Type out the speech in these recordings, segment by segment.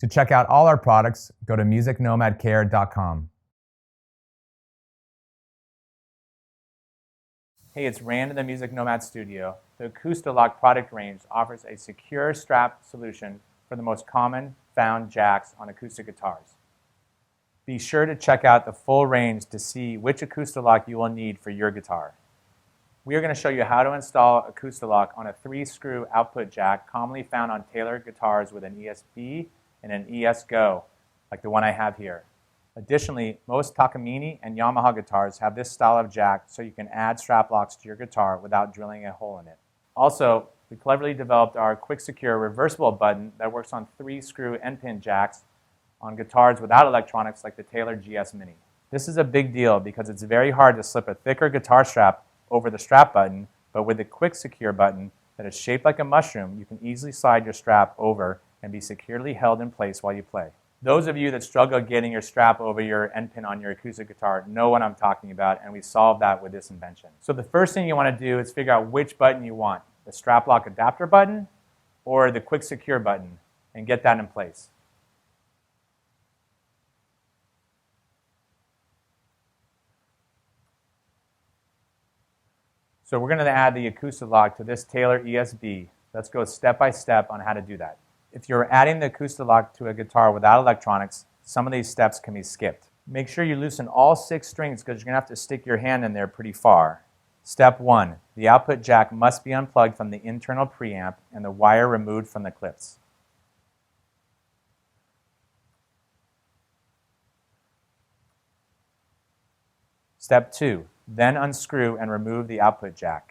To check out all our products, go to MusicNomadCare.com. Hey, it's Rand in the Music Nomad studio. The Acousti-Lok product range offers a secure strap solution for the most common found jacks on acoustic guitars. Be sure to check out the full range to see which Acousti-Lok you will need for your guitar. We are going to show you how to install Acousti-Lok on a 3-screw output jack commonly found on tailored guitars with an ESB and an ES-Go, like the one I have here. Additionally, most TAKAMINE and YAMAHA guitars have this style of jack so you can add strap locks to your guitar without drilling a hole in it. Also, we cleverly developed our QuickSecure reversible button that works on 3-screw endpin jacks on guitars without electronics like the Taylor GS Mini. This is a big deal because it's very hard to slip a thicker guitar strap over the strap button, but with the QuickSecure button that is shaped like a mushroom, you can easily slide your strap over and be securely held in place while you play. Those of you that struggle getting your strap over your end pin on your acoustic guitar know what I'm talking about, and we solved that with this invention. So the first thing you want to do is figure out which button you want, the strap lock adapter button or the QuickSecure button, and get that in place. So we're going to add the Acousti-Lok to this Taylor ESB. Let's go step by step on how to do that. If you're adding the Acousti-Lok to a guitar without electronics, some of these steps can be skipped. Make sure you loosen all 6 strings because you're going to have to stick your hand in there pretty far. Step 1. The output jack must be unplugged from the internal preamp and the wire removed from the clips. Step 2. Then unscrew and remove the output jack.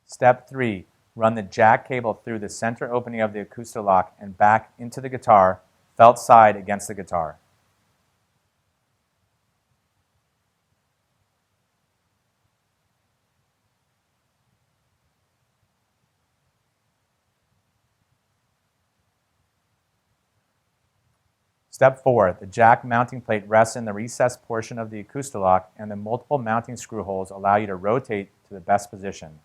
Step 3. Run the jack cable through the center opening of the Acousti-Lok and back into the guitar, felt side against the guitar. Step 4. The jack mounting plate rests in the recessed portion of the Acousti-Lok, and the multiple mounting screw holes allow you to rotate to the best position.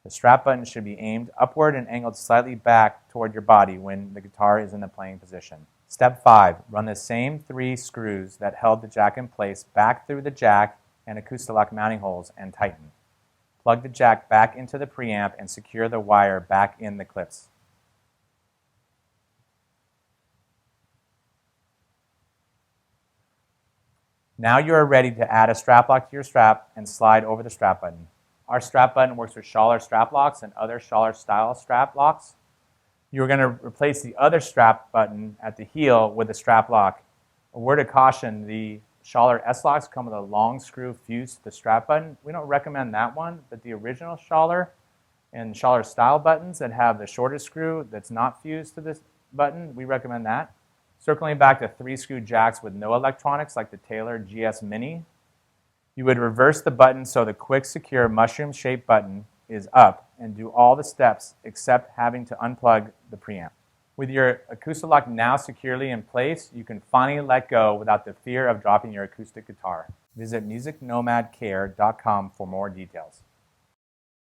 The strap button should be aimed upward and angled slightly back toward your body when the guitar is in the playing position. Step 5. Run the same 3 screws that held the jack in place back through the jack and Acousti-Lok mounting holes and tighten. Plug the jack back into the preamp and secure the wire back in the clips. Now you are ready to add a strap lock to your strap and slide over the strap button. Our strap button works with SCHALLER strap locks and other SCHALLER style strap locks. You're going to replace the other strap button at the heel with a strap lock. A word of caution, the SCHALLER S-locks come with a long screw fused to the strap button. We don't recommend that one, but the original SCHALLER and SCHALLER style buttons that have the shortest screw that's not fused to this button, we recommend that. Circling back to 3-screw jacks with no electronics like the Taylor GS Mini, you would reverse the button so the QuickSecure mushroom-shaped button is up and do all the steps except having to unplug the preamp. With your Acousti-Lok now securely in place, you can finally let go without the fear of dropping your acoustic guitar. Visit MusicNomadCare.com for more details.